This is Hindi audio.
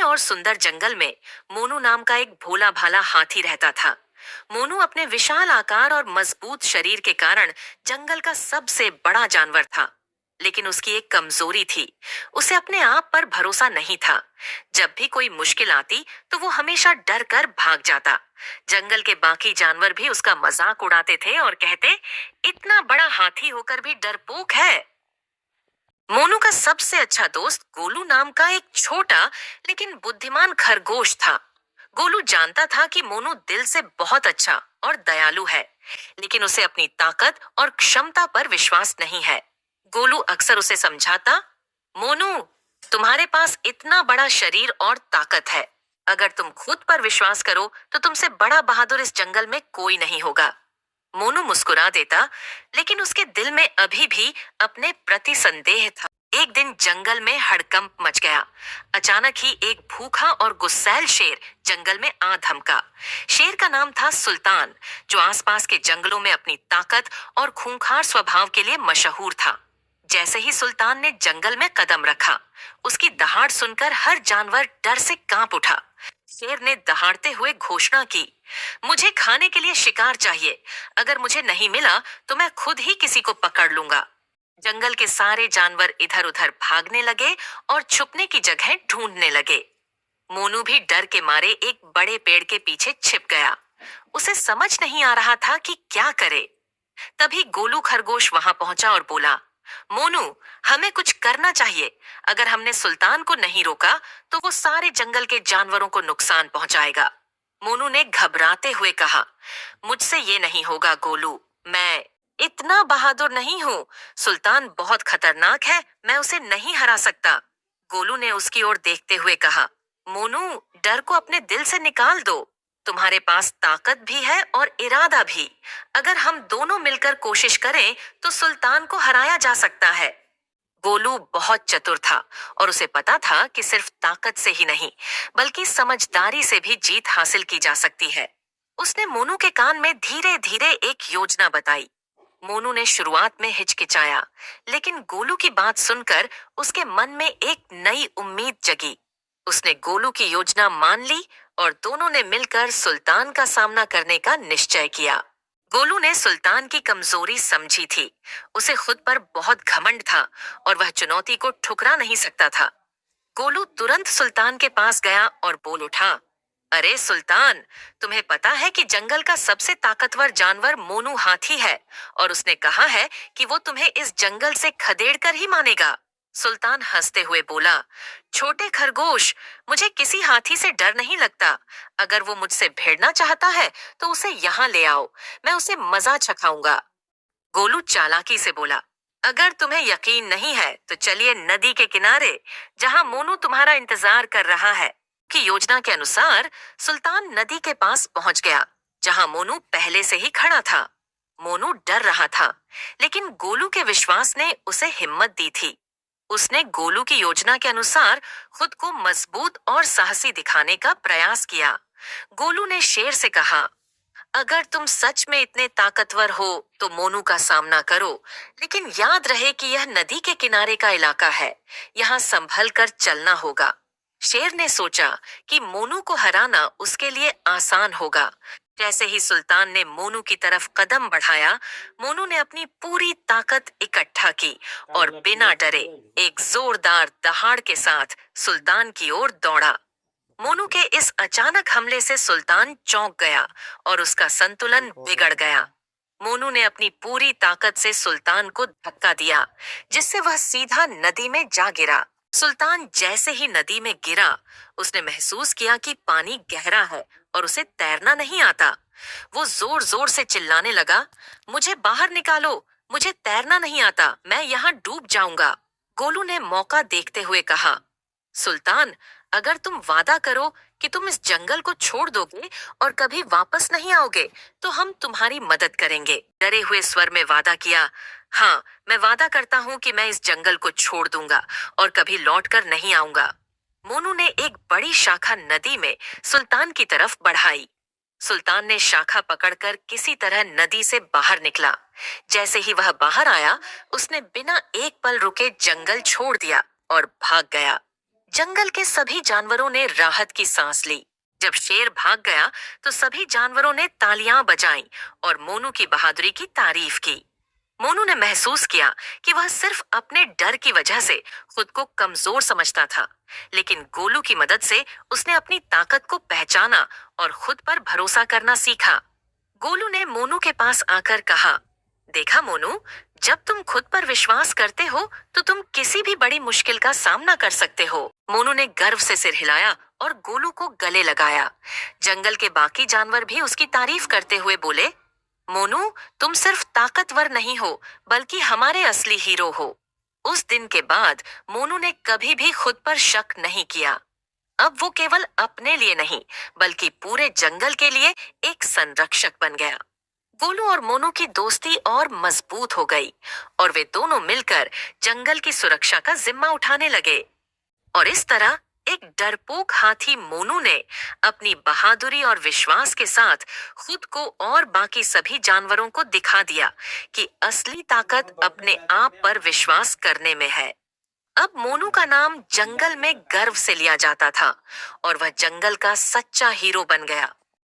घने और सुंदर जंगल में मोनू नाम का एक भोला भाला हाथी रहता था। मोनू अपने विशाल आकार और मजबूत शरीर के कारण जंगल का सबसे बड़ा जानवर था। लेकिन उसकी एक कमजोरी थी, उसे अपने आप पर भरोसा नहीं था। जब भी कोई मुश्किल आती तो वो हमेशा डर कर भाग जाता। जंगल के बाकी जानवर भी उसका मजाक उड़ाते थे और कहते, इतना बड़ा हाथी होकर भी डरपोक है। मोनू का सबसे अच्छा दोस्त गोलू नाम का एक छोटा लेकिन बुद्धिमान खरगोश था। गोलू जानता था कि मोनू दिल से बहुत अच्छा और दयालु है, लेकिन उसे अपनी ताकत और क्षमता पर विश्वास नहीं है। गोलू अक्सर उसे समझाता, मोनू, तुम्हारे पास इतना बड़ा शरीर और ताकत है। अगर तुम खुद पर विश्वास करो तो तुमसे बड़ा बहादुर इस जंगल में कोई नहीं होगा। मोनू मुस्कुरा देता, लेकिन उसके दिल में अभी भी अपने प्रति संदेह था। एक दिन जंगल में हड़कंप मच गया। अचानक ही एक भूखा और गुस्सैल शेर जंगल में आ धमका। शेर का नाम था सुल्तान, जो आसपास के जंगलों में अपनी ताकत और खूंखार स्वभाव के लिए मशहूर था। जैसे ही सुल्तान ने जंगल में कदम रखा, उसकी दहाड़ सुनकर हर जानवर डर से कांप उठा। शेर ने दहाड़ते हुए घोषणा की, मुझे खाने के लिए शिकार चाहिए। अगर मुझे नहीं मिला तो मैं खुद ही किसी को पकड़ लूंगा। जंगल के सारे जानवर इधर उधर भागने लगे और छुपने की जगह ढूंढने लगे। मोनू भी डर के मारे एक बड़े पेड़ के पीछे छिप गया। उसे समझ नहीं आ रहा था कि क्या करे। तभी गोलू खरगोश वहां पहुंचा और बोला, मोनू, हमें कुछ करना चाहिए। अगर हमने सुल्तान को नहीं रोका तो वो सारे जंगल के जानवरों को नुकसान पहुंचाएगा। मोनू ने घबराते हुए कहा, मुझसे ये नहीं होगा गोलू, मैं इतना बहादुर नहीं हूँ। सुल्तान बहुत खतरनाक है, मैं उसे नहीं हरा सकता। गोलू ने उसकी ओर देखते हुए कहा, मोनू, डर को अपने दिल से निकाल दो। तुम्हारे पास ताकत भी है और इरादा भी। अगर हम दोनों मिलकर कोशिश करें तो सुल्तान को हराया जा सकता है। गोलू बहुत चतुर था और उसे पता था कि सिर्फ ताकत से ही नहीं, बल्कि समझदारी से भी जीत हासिल की जा सकती है। उसने मोनू के कान में धीरे धीरे एक योजना बताई। मोनू ने शुरुआत में हिचकिचाया, लेकिन गोलू की बात सुनकर उसके मन में एक नई उम्मीद जगी। उसने गोलू की योजना मान ली और दोनों ने मिलकर सुल्तान का सामना करने का निश्चय किया। गोलू ने सुल्तान की कमजोरी समझी थी। उसे खुद पर बहुत घमंड था और वह चुनौती को ठुकरा नहीं सकता था। गोलू तुरंत सुल्तान के पास गया और बोल उठा, अरे सुल्तान, तुम्हें पता है कि जंगल का सबसे ताकतवर जानवर मोनू हाथी है और उसने कहा है कि वो तुम्हें इस जंगल से खदेड़ कर ही मानेगा। सुल्तान हंसते हुए बोला, छोटे खरगोश, मुझे किसी हाथी से डर नहीं लगता। अगर वो मुझसे भिड़ना चाहता है तो उसे यहाँ ले आओ, मैं उसे मजा चखाऊंगा। गोलू चालाकी से बोला, अगर तुम्हें यकीन नहीं है तो चलिए नदी के किनारे, जहां मोनू तुम्हारा इंतजार कर रहा है। की योजना के अनुसार सुल्तान नदी के पास पहुंच गया, जहां मोनू पहले से ही खड़ा था। मोनू डर रहा था, लेकिन गोलू के विश्वास ने उसे हिम्मत दी थी। उसने गोलू की योजना के अनुसार खुद को मजबूत और साहसी दिखाने का प्रयास किया। गोलू ने शेर से कहा, अगर तुम सच में इतने ताकतवर हो तो मोनू का सामना करो, लेकिन याद रहे कि यह नदी के किनारे का इलाका है, यहाँ संभल कर चलना होगा। शेर ने सोचा कि मोनू को हराना उसके लिए आसान होगा। जैसे ही सुल्तान ने मोनू की तरफ कदम बढ़ाया, मोनू ने अपनी पूरी ताकत इकट्ठा की और बिना डरे एक जोरदार दहाड़ के साथ सुल्तान की ओर दौड़ा। मोनू के इस अचानक हमले से सुल्तान चौंक गया और उसका संतुलन बिगड़ गया। मोनू ने अपनी पूरी ताकत से सुल्तान को धक्का दिया, जिससे वह सीधा नदी में जा गिरा। सुल्तान जैसे ही नदी में गिरा, उसने महसूस किया कि पानी गहरा है और उसे तैरना नहीं आता। वो जोर जोर से चिल्लाने लगा, मुझे बाहर निकालो, मुझे तैरना नहीं आता, मैं यहाँ डूब जाऊंगा। गोलू ने मौका देखते हुए कहा, सुल्तान, अगर तुम वादा करो कि तुम इस जंगल को छोड़ दोगे और कभी वापस नहीं आओगे तो हम तुम्हारी मदद करेंगे। डरे हुए स्वर में वादा किया, हाँ, मैं वादा करता हूँ कि मैं इस जंगल को छोड़ दूंगा और कभी लौटकर नहीं आऊंगा। मोनू ने एक बड़ी शाखा नदी में सुल्तान की तरफ बढ़ाई। सुल्तान ने शाखा पकड़कर किसी तरह नदी से बाहर निकला। जैसे ही वह बाहर आया, उसने बिना एक पल रुके जंगल छोड़ दिया और भाग गया। जंगल के सभी जानवरों ने राहत की सांस ली। जब शेर भाग गया तो सभी जानवरों ने तालियां बजाईं और मोनू की बहादुरी की तारीफ की। मोनू ने महसूस किया कि वह सिर्फ अपने डर की वजह से खुद को कमजोर समझता था, लेकिन गोलू की मदद से उसने अपनी ताकत को पहचाना और खुद पर भरोसा करना सीखा। गोलू ने मोनू के पास आकर कहा, देखा मोनू, जब तुम खुद पर विश्वास करते हो तो तुम किसी भी बड़ी मुश्किल का सामना कर सकते हो। मोनू ने गर्व से सिर हिलाया और गोलू को गले लगाया। जंगल के बाकी जानवर भी उसकी तारीफ करते हुए बोले, मोनू, तुम सिर्फ ताकतवर नहीं हो, बल्कि हमारे असली हीरो हो। उस दिन के बाद मोनू ने कभी भी खुद पर शक नहीं किया। अब वो केवल अपने लिए नहीं, बल्कि पूरे जंगल के लिए एक संरक्षक बन गया। गोलू और मोनू की दोस्ती और मजबूत हो गई और वे दोनों मिलकर जंगल की सुरक्षा का जिम्मा उठाने लगे। और इस तरह एक डरपोक हाथी मोनू ने अपनी बहादुरी और विश्वास के साथ खुद को और बाकी सभी जानवरों को दिखा दिया कि असली ताकत अपने आप पर विश्वास करने में है। अब मोनू का नाम जंगल में गर्व से लिया जाता था और वह जंगल का सच्चा हीरो बन गया।